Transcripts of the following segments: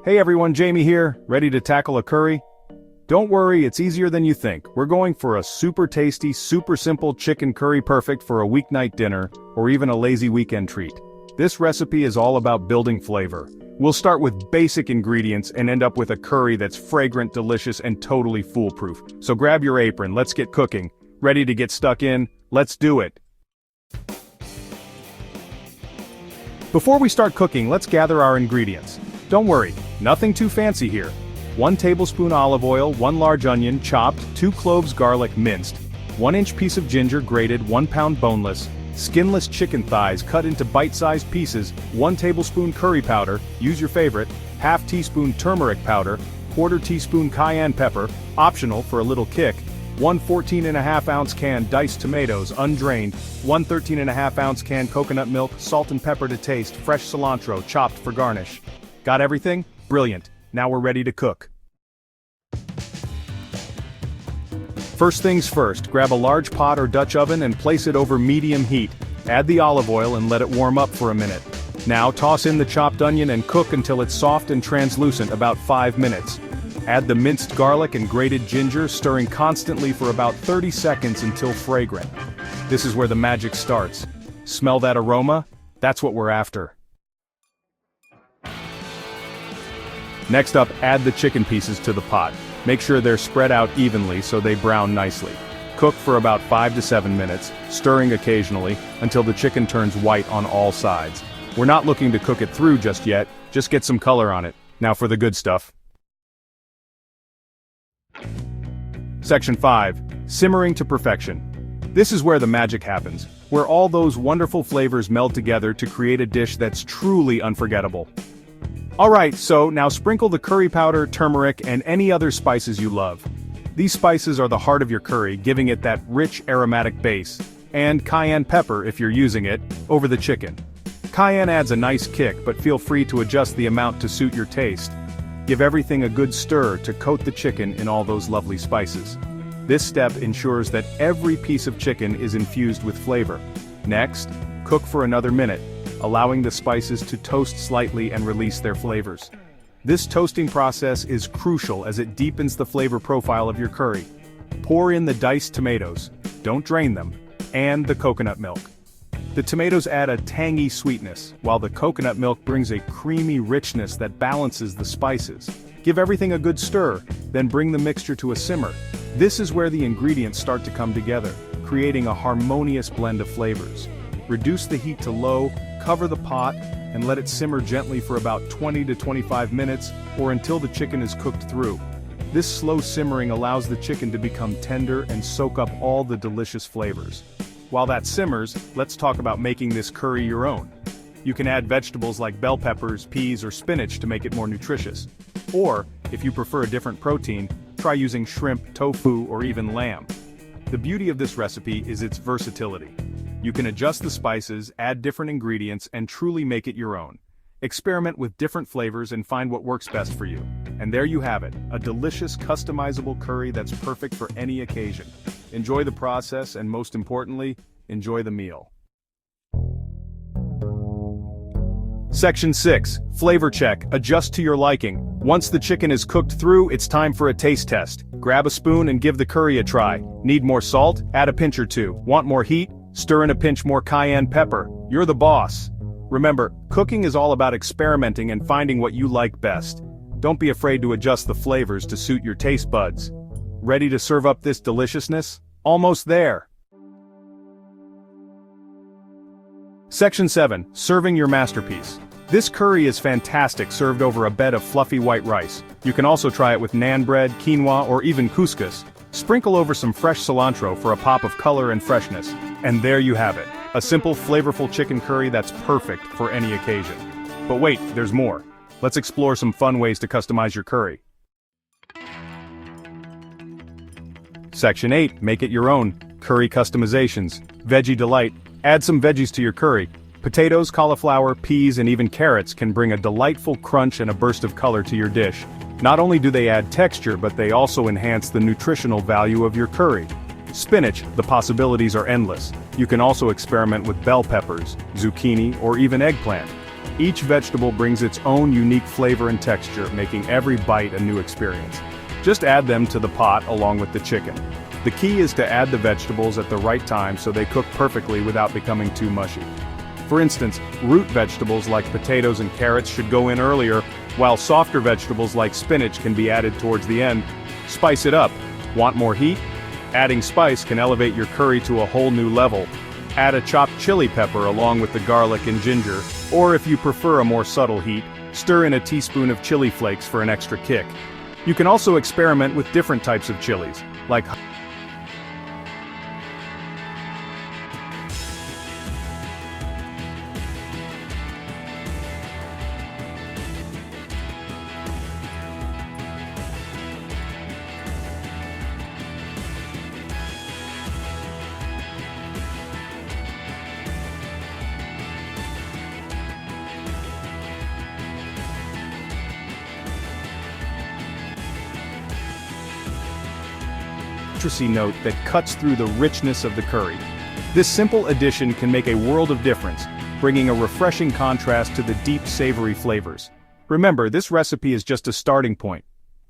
Hey everyone, Jamie here, ready to tackle a curry? Don't worry, it's easier than you think. We're going for a super tasty, super simple chicken curry perfect for a weeknight dinner, or even a lazy weekend treat. This recipe is all about building flavor. We'll start with basic ingredients and end up with a curry that's fragrant, delicious, and totally foolproof. So grab your apron, let's get cooking. Ready to get stuck in? Let's do it. Before we start cooking, let's gather our ingredients. Don't worry, nothing too fancy here. 1 tablespoon olive oil, 1 large onion, chopped, 2 cloves garlic minced, 1-inch piece of ginger grated, 1 pound boneless, skinless chicken thighs cut into bite-sized pieces, 1 tablespoon curry powder, use your favorite, ½ teaspoon turmeric powder, ¼ teaspoon cayenne pepper, optional for a little kick, 1 14.5-ounce can diced tomatoes, undrained, 1 13.5-ounce can coconut milk, salt and pepper to taste, fresh cilantro, chopped for garnish. Got everything? Brilliant. Now we're ready to cook. First things first, grab a large pot or Dutch oven and place it over medium heat. Add the olive oil and let it warm up for a minute. Now toss in the chopped onion and cook until it's soft and translucent, about 5 minutes. Add the minced garlic and grated ginger, stirring constantly for about 30 seconds until fragrant. This is where the magic starts. Smell that aroma? That's what we're after. Next up, add the chicken pieces to the pot. Make sure they're spread out evenly so they brown nicely. Cook for about 5 to 7 minutes, stirring occasionally, until the chicken turns white on all sides. We're not looking to cook it through just yet, just get some color on it. Now for the good stuff. Section 5. Simmering to perfection. This is where the magic happens, where all those wonderful flavors meld together to create a dish that's truly unforgettable. Alright, so now sprinkle the curry powder, turmeric, and any other spices you love. These spices are the heart of your curry, giving it that rich aromatic base, and cayenne pepper, if you're using it, over the chicken. Cayenne adds a nice kick, but feel free to adjust the amount to suit your taste. Give everything a good stir to coat the chicken in all those lovely spices. This step ensures that every piece of chicken is infused with flavor. Next, cook for another minute, allowing the spices to toast slightly and release their flavors. This toasting process is crucial as it deepens the flavor profile of your curry. Pour in the diced tomatoes, don't drain them, and the coconut milk. The tomatoes add a tangy sweetness, while the coconut milk brings a creamy richness that balances the spices. Give everything a good stir, then bring the mixture to a simmer. This is where the ingredients start to come together, creating a harmonious blend of flavors. Reduce the heat to low, cover the pot, and let it simmer gently for about 20 to 25 minutes, or until the chicken is cooked through. This slow simmering allows the chicken to become tender and soak up all the delicious flavors. While that simmers, let's talk about making this curry your own. You can add vegetables like bell peppers, peas, or spinach to make it more nutritious. Or, if you prefer a different protein, try using shrimp, tofu, or even lamb. The beauty of this recipe is its versatility. You can adjust the spices, add different ingredients, and truly make it your own. Experiment with different flavors and find what works best for you. And there you have it, a delicious, customizable curry that's perfect for any occasion. Enjoy the process and, most importantly, enjoy the meal. Section 6. Flavor check. Adjust to your liking. Once the chicken is cooked through, it's time for a taste test. Grab a spoon and give the curry a try. Need more salt? Add a pinch or two. Want more heat? Stir in a pinch more cayenne pepper. You're the boss. Remember, cooking is all about experimenting and finding what you like best. Don't be afraid to adjust the flavors to suit your taste buds. Ready to serve up this deliciousness? Almost there. Section 7. Serving your masterpiece. This curry is fantastic served over a bed of fluffy white rice. You can also try it with naan bread, quinoa, or even couscous. Sprinkle over some fresh cilantro for a pop of color and freshness. And there you have it. A simple, flavorful chicken curry that's perfect for any occasion. But wait, there's more. Let's explore some fun ways to customize your curry. Section 8. Make it your own. Curry customizations. Veggie delight. Add some veggies to your curry. Potatoes, cauliflower, peas, and even carrots can bring a delightful crunch and a burst of color to your dish. Not only do they add texture, but they also enhance the nutritional value of your curry. Spinach, the possibilities are endless. You can also experiment with bell peppers, zucchini, or even eggplant. Each vegetable brings its own unique flavor and texture, making every bite a new experience. Just add them to the pot along with the chicken. The key is to add the vegetables at the right time so they cook perfectly without becoming too mushy. For instance, root vegetables like potatoes and carrots should go in earlier, while softer vegetables like spinach can be added towards the end. Spice it up. Want more heat? Adding spice can elevate your curry to a whole new level. Add a chopped chili pepper along with the garlic and ginger, or if you prefer a more subtle heat, stir in a teaspoon of chili flakes for an extra kick. You can also experiment with different types of chilies, like citrusy note that cuts through the richness of the curry. This simple addition can make a world of difference, bringing a refreshing contrast to the deep savory flavors. Remember, this recipe is just a starting point.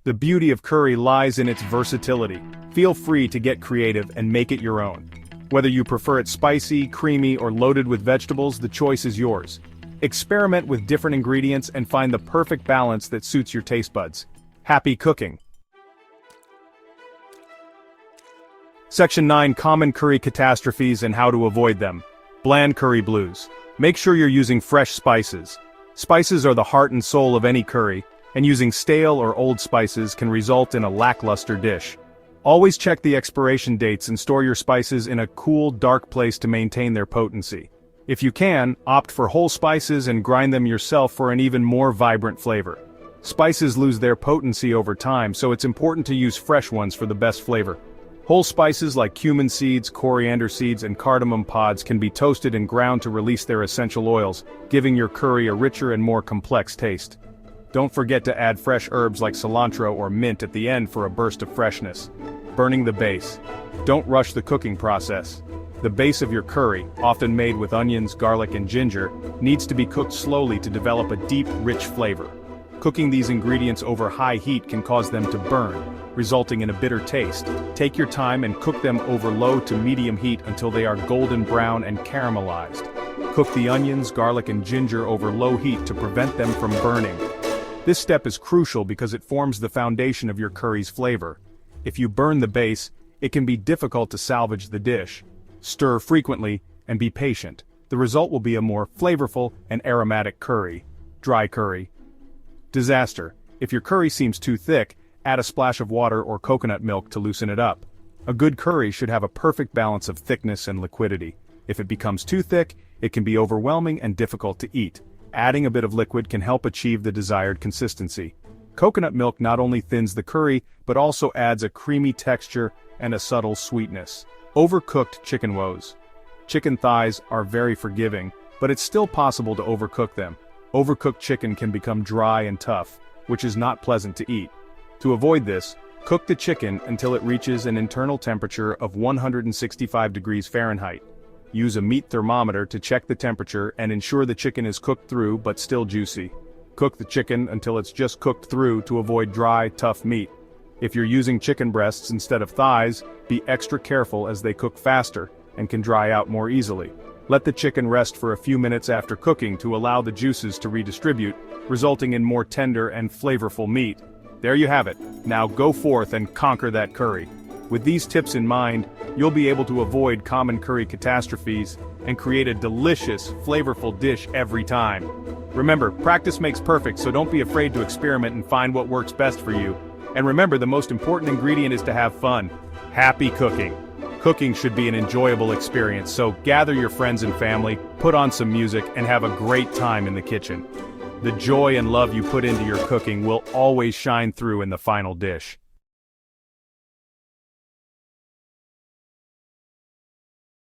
The beauty of curry lies in its versatility. Feel free to get creative and make it your own. Whether you prefer it spicy, creamy, or loaded with vegetables, the choice is yours. Experiment with different ingredients and find the perfect balance that suits your taste buds. Happy cooking! Section 9: Common Curry Catastrophes and How to Avoid Them. Bland curry blues. Make sure you're using fresh spices. Spices are the heart and soul of any curry, and using stale or old spices can result in a lackluster dish. Always check the expiration dates and store your spices in a cool, dark place to maintain their potency. If you can, opt for whole spices and grind them yourself for an even more vibrant flavor. Spices lose their potency over time, so it's important to use fresh ones for the best flavor. Whole spices like cumin seeds, coriander seeds, and cardamom pods can be toasted and ground to release their essential oils, giving your curry a richer and more complex taste. Don't forget to add fresh herbs like cilantro or mint at the end for a burst of freshness. Burning the base. Don't rush the cooking process. The base of your curry, often made with onions, garlic, and ginger, needs to be cooked slowly to develop a deep, rich flavor. Cooking these ingredients over high heat can cause them to burn, resulting in a bitter taste. Take your time and cook them over low to medium heat until they are golden brown and caramelized. Cook the onions, garlic, and ginger over low heat to prevent them from burning. This step is crucial because it forms the foundation of your curry's flavor. If you burn the base, it can be difficult to salvage the dish. Stir frequently and be patient. The result will be a more flavorful and aromatic curry. Dry curry. Disaster. If your curry seems too thick, add a splash of water or coconut milk to loosen it up. A good curry should have a perfect balance of thickness and liquidity. If it becomes too thick, it can be overwhelming and difficult to eat. Adding a bit of liquid can help achieve the desired consistency. Coconut milk not only thins the curry, but also adds a creamy texture and a subtle sweetness. Overcooked chicken woes. Chicken thighs are very forgiving, but it's still possible to overcook them. Overcooked chicken can become dry and tough, which is not pleasant to eat. To avoid this, cook the chicken until it reaches an internal temperature of 165 degrees Fahrenheit. Use a meat thermometer to check the temperature and ensure the chicken is cooked through but still juicy. Cook the chicken until it's just cooked through to avoid dry, tough meat. If you're using chicken breasts instead of thighs, be extra careful as they cook faster and can dry out more easily. Let the chicken rest for a few minutes after cooking to allow the juices to redistribute, resulting in more tender and flavorful meat. There you have it. Now go forth and conquer that curry. With these tips in mind, you'll be able to avoid common curry catastrophes and create a delicious, flavorful dish every time. Remember, practice makes perfect, so don't be afraid to experiment and find what works best for you. And remember, the most important ingredient is to have fun. Happy cooking. Cooking should be an enjoyable experience, so gather your friends and family, put on some music, and have a great time in the kitchen. The joy and love you put into your cooking will always shine through in the final dish.